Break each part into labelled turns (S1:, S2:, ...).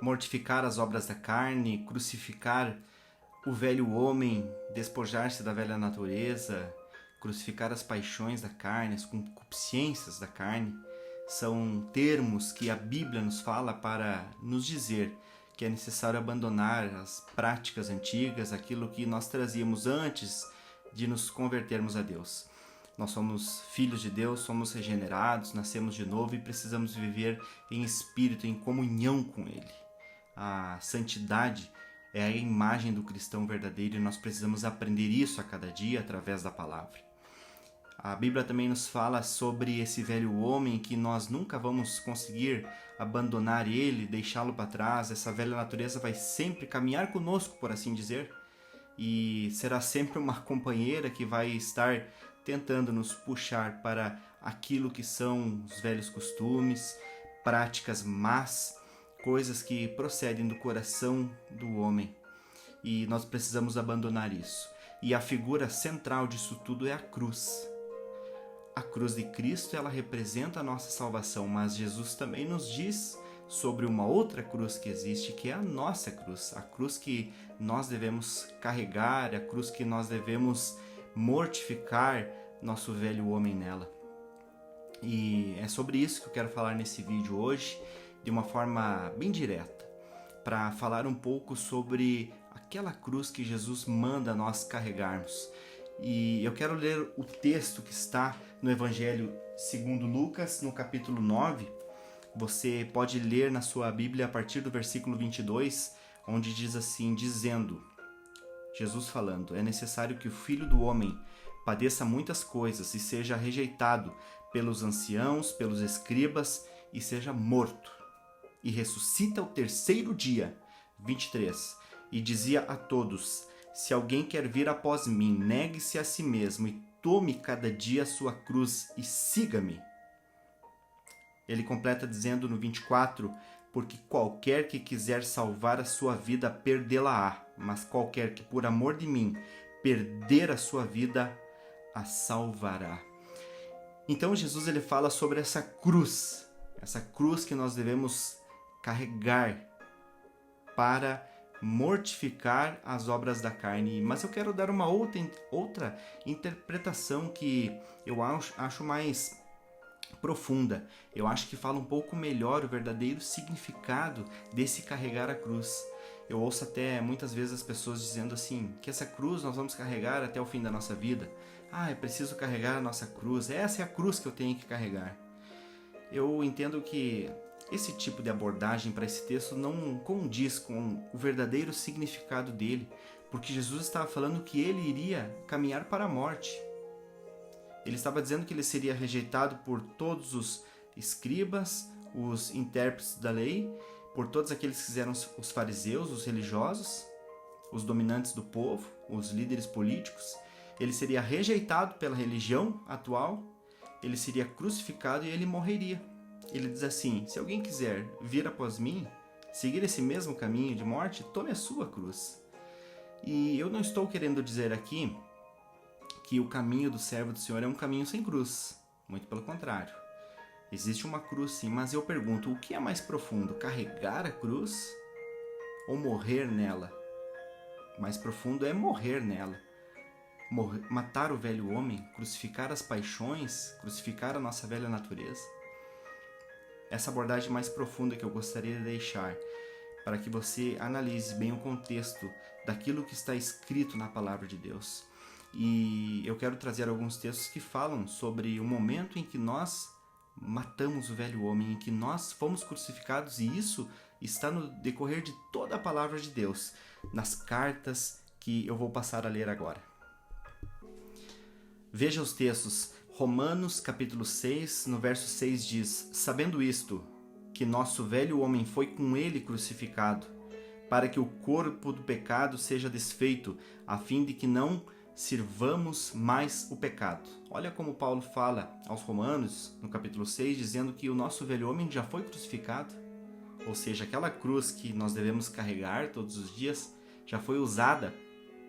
S1: mortificar as obras da carne, crucificar o velho homem, despojar-se da velha natureza, crucificar as paixões da carne, as concupiscências da carne, são termos que a Bíblia nos fala para nos dizer que é necessário abandonar as práticas antigas, aquilo que nós trazíamos antes de nos convertermos a Deus. Nós somos filhos de Deus, somos regenerados, nascemos de novo e precisamos viver em espírito, em comunhão com Ele. A santidade é a imagem do cristão verdadeiro e nós precisamos aprender isso a cada dia através da palavra. A Bíblia também nos fala sobre esse velho homem que nós nunca vamos conseguir abandonar ele, deixá-lo para trás. Essa velha natureza vai sempre caminhar conosco, por assim dizer, e será sempre uma companheira que vai estar tentando nos puxar para aquilo que são os velhos costumes, práticas más, coisas que procedem do coração do homem. E nós precisamos abandonar isso. E a figura central disso tudo é a cruz. A cruz de Cristo, ela representa a nossa salvação, mas Jesus também nos diz sobre uma outra cruz que existe, que é a nossa cruz, a cruz que nós devemos carregar, a cruz que nós devemos mortificar nosso velho homem nela. E é sobre isso que eu quero falar nesse vídeo hoje, de uma forma bem direta, para falar um pouco sobre aquela cruz que Jesus manda nós carregarmos. E eu quero ler o texto que está no Evangelho segundo Lucas, no capítulo 9. Você pode ler na sua Bíblia a partir do versículo 22, onde diz assim, dizendo, Jesus falando, é necessário que o Filho do Homem padeça muitas coisas e seja rejeitado pelos anciãos, pelos escribas e seja morto. E ressuscita ao terceiro dia. 23. E dizia a todos, se alguém quer vir após mim, negue-se a si mesmo e tome cada dia a sua cruz e siga-me. Ele completa dizendo no 24, porque qualquer que quiser salvar a sua vida, perdê-la-á, mas qualquer que por amor de mim perder a sua vida, a salvará. Então Jesus ele fala sobre essa cruz que nós devemos carregar para mortificar as obras da carne. Mas eu quero dar uma outra interpretação que eu acho mais profunda. Eu acho que fala um pouco melhor o verdadeiro significado desse carregar a cruz. Eu ouço até muitas vezes as pessoas dizendo assim, que essa cruz nós vamos carregar até o fim da nossa vida. É preciso carregar a nossa cruz, essa é a cruz que eu tenho que carregar. Eu entendo que esse tipo de abordagem para esse texto não condiz com o verdadeiro significado dele, porque Jesus estava falando que ele iria caminhar para a morte. Ele estava dizendo que ele seria rejeitado por todos os escribas, os intérpretes da lei, por todos aqueles que eram os fariseus, os religiosos, os dominantes do povo, os líderes políticos. Ele seria rejeitado pela religião atual, ele seria crucificado e ele morreria. Ele diz assim, se alguém quiser vir após mim, seguir esse mesmo caminho de morte, tome a sua cruz. E eu não estou querendo dizer aqui que o caminho do servo do Senhor é um caminho sem cruz. Muito pelo contrário. Existe uma cruz sim, mas eu pergunto, o que é mais profundo? Carregar a cruz ou morrer nela? Mais profundo é morrer nela. Matar o velho homem, crucificar as paixões, crucificar a nossa velha natureza. Essa abordagem mais profunda que eu gostaria de deixar, para que você analise bem o contexto daquilo que está escrito na palavra de Deus. E eu quero trazer alguns textos que falam sobre o momento em que nós matamos o velho homem, em que nós fomos crucificados, e isso está no decorrer de toda a palavra de Deus, nas cartas que eu vou passar a ler agora. Veja os textos. Romanos capítulo 6, no verso 6 diz, sabendo isto, que nosso velho homem foi com ele crucificado, para que o corpo do pecado seja desfeito, a fim de que não sirvamos mais o pecado. Olha como Paulo fala aos Romanos, no capítulo 6, dizendo que o nosso velho homem já foi crucificado, ou seja, aquela cruz que nós devemos carregar todos os dias, já foi usada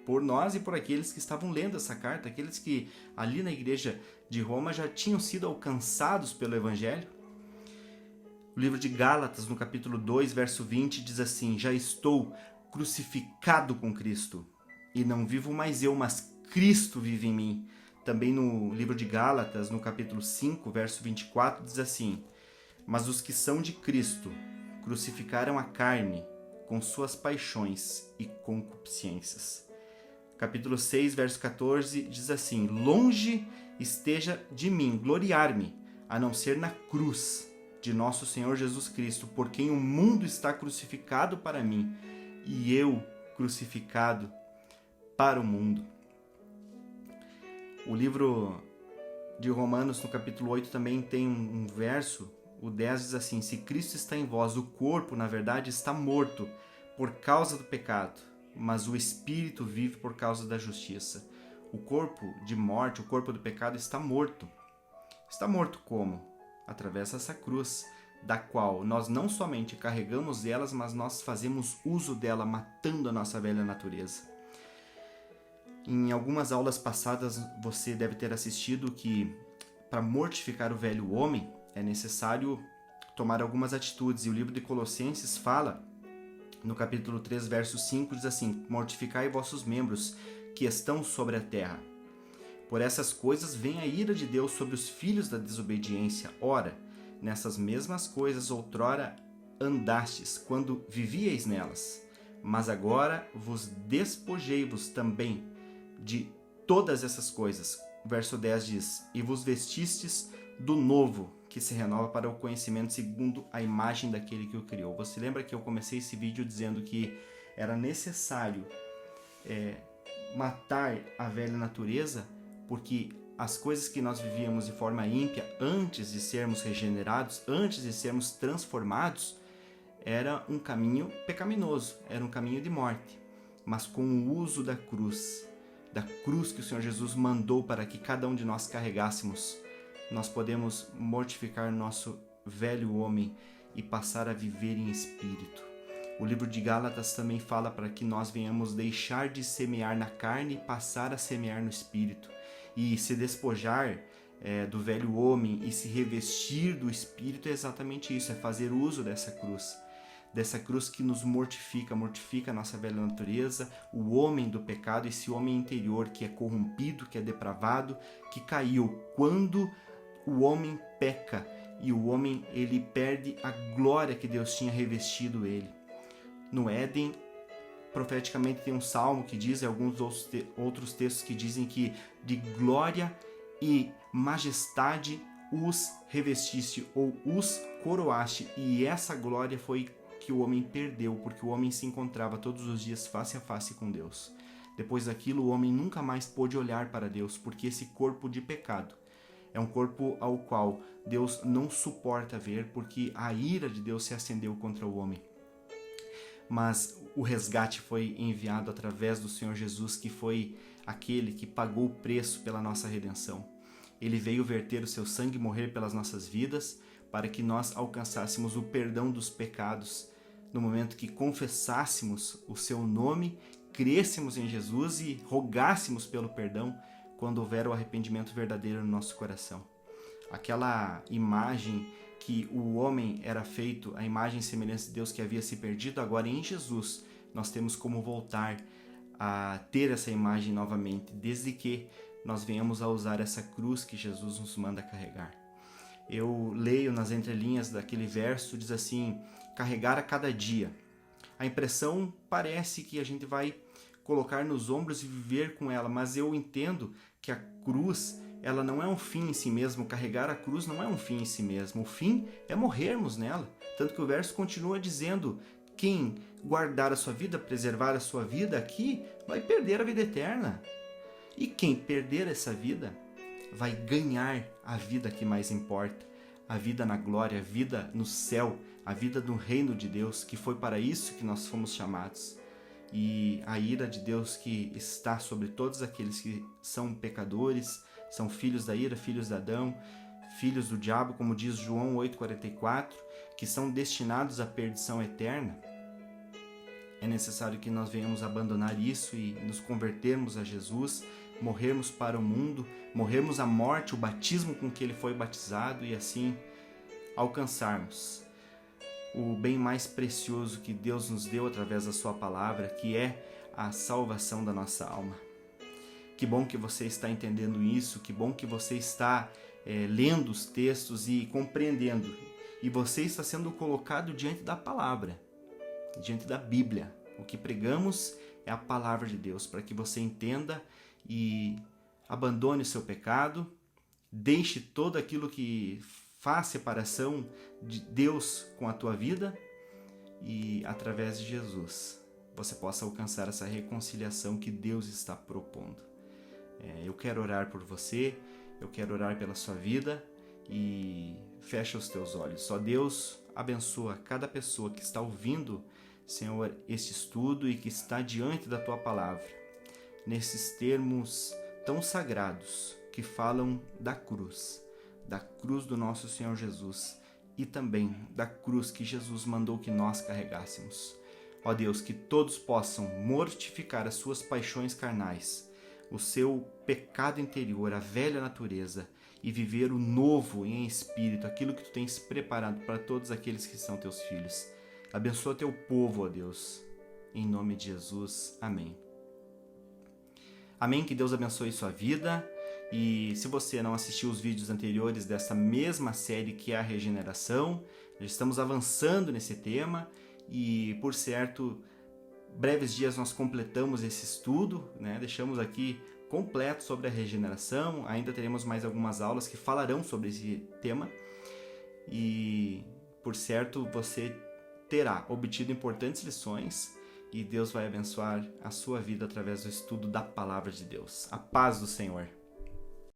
S1: por nós e por aqueles que estavam lendo essa carta, aqueles que ali na igreja de Roma já tinham sido alcançados pelo Evangelho. O livro de Gálatas, no capítulo 2, verso 20, diz assim: já estou crucificado com Cristo, e não vivo mais eu, mas Cristo vive em mim. Também no livro de Gálatas, no capítulo 5, verso 24, diz assim: mas os que são de Cristo crucificaram a carne com suas paixões e concupiscências. Capítulo 6, verso 14, diz assim: longe esteja de mim gloriar-me, a não ser na cruz de nosso Senhor Jesus Cristo, por quem o mundo está crucificado para mim, e eu crucificado para o mundo. O livro de Romanos, no capítulo 8, também tem um verso, o 10 diz assim: se Cristo está em vós, o corpo, na verdade, está morto por causa do pecado, mas o espírito vive por causa da justiça. O corpo de morte, o corpo do pecado está morto. Está morto como? Através dessa cruz, da qual nós não somente carregamos elas, mas nós fazemos uso dela, matando a nossa velha natureza. Em algumas aulas passadas você deve ter assistido que para mortificar o velho homem é necessário tomar algumas atitudes, e o livro de Colossenses fala, no capítulo 3, verso 5, diz assim: mortificai vossos membros que estão sobre a terra. Por essas coisas vem a ira de Deus sobre os filhos da desobediência. Ora, nessas mesmas coisas outrora andastes, quando vivíeis nelas. Mas agora vos despojei-vos também de todas essas coisas. O verso 10 diz: e vos vestistes do novo, que se renova para o conhecimento segundo a imagem daquele que o criou. Você lembra que eu comecei esse vídeo dizendo que era necessário matar a velha natureza, porque as coisas que nós vivíamos de forma ímpia antes de sermos regenerados, antes de sermos transformados, era um caminho pecaminoso, era um caminho de morte. Mas com o uso da cruz que o Senhor Jesus mandou para que cada um de nós carregássemos, nós podemos mortificar nosso velho homem e passar a viver em espírito. O livro de Gálatas também fala para que nós venhamos deixar de semear na carne e passar a semear no espírito. E se despojar do velho homem e se revestir do espírito é exatamente isso, é fazer uso dessa cruz que nos mortifica a nossa velha natureza, o homem do pecado, esse homem interior que é corrompido, que é depravado, que caiu quando o homem peca, e o homem ele perde a glória que Deus tinha revestido ele. No Éden, profeticamente tem um salmo que diz, e alguns outros textos que dizem que de glória e majestade os revestiste ou os coroaste, e essa glória foi que o homem perdeu, porque o homem se encontrava todos os dias face a face com Deus. Depois daquilo, o homem nunca mais pôde olhar para Deus, porque esse corpo de pecado é um corpo ao qual Deus não suporta ver, porque a ira de Deus se acendeu contra o homem. Mas o resgate foi enviado através do Senhor Jesus, que foi aquele que pagou o preço pela nossa redenção. Ele veio verter o seu sangue e morrer pelas nossas vidas, para que nós alcançássemos o perdão dos pecados, no momento que confessássemos o seu nome, crêssemos em Jesus e rogássemos pelo perdão, quando houver o arrependimento verdadeiro no nosso coração. Aquela imagem que o homem era feito, a imagem e semelhança de Deus que havia se perdido, agora em Jesus nós temos como voltar a ter essa imagem novamente, desde que nós venhamos a usar essa cruz que Jesus nos manda carregar. Eu leio nas entrelinhas daquele verso, diz assim: carregar a cada dia. A impressão parece que a gente vai colocar nos ombros e viver com ela, mas eu entendo que a cruz, ela não é um fim em si mesmo. Carregar a cruz não é um fim em si mesmo. O fim é morrermos nela. Tanto que o verso continua dizendo: quem guardar a sua vida, preservar a sua vida aqui, vai perder a vida eterna. E quem perder essa vida, vai ganhar a vida que mais importa, a vida na glória, a vida no céu, a vida do reino de Deus, que foi para isso que nós fomos chamados. E a ira de Deus que está sobre todos aqueles que são pecadores, são filhos da ira, filhos de Adão, filhos do diabo, como diz João 8,44, que são destinados à perdição eterna. É necessário que nós venhamos abandonar isso e nos convertermos a Jesus, morrermos para o mundo, morrermos a morte, o batismo com que ele foi batizado, e assim alcançarmos o bem mais precioso que Deus nos deu através da sua palavra, que é a salvação da nossa alma. Que bom que você está entendendo isso, que bom que você está lendo os textos e compreendendo. E você está sendo colocado diante da palavra, diante da Bíblia. O que pregamos é a palavra de Deus, para que você entenda e abandone o seu pecado, deixe todo aquilo que faz separação de Deus com a tua vida e, através de Jesus, você possa alcançar essa reconciliação que Deus está propondo. Eu quero orar por você, eu quero orar pela sua vida e fecha os teus olhos. Só Deus abençoa cada pessoa que está ouvindo, Senhor, este estudo e que está diante da tua palavra, nesses termos tão sagrados que falam da cruz do nosso Senhor Jesus e também da cruz que Jesus mandou que nós carregássemos. Ó Deus, que todos possam mortificar as suas paixões carnais, o seu pecado interior, a velha natureza, e viver o novo em espírito, aquilo que tu tens preparado para todos aqueles que são teus filhos. Abençoa teu povo, ó Deus, em nome de Jesus. Amém. Amém, que Deus abençoe sua vida. E se você não assistiu os vídeos anteriores dessa mesma série que é a regeneração, já estamos avançando nesse tema e, por certo, breves dias nós completamos esse estudo, né? Deixamos aqui completo sobre a regeneração. Ainda teremos mais algumas aulas que falarão sobre esse tema e, por certo, você terá obtido importantes lições e Deus vai abençoar a sua vida através do estudo da Palavra de Deus. A paz do Senhor.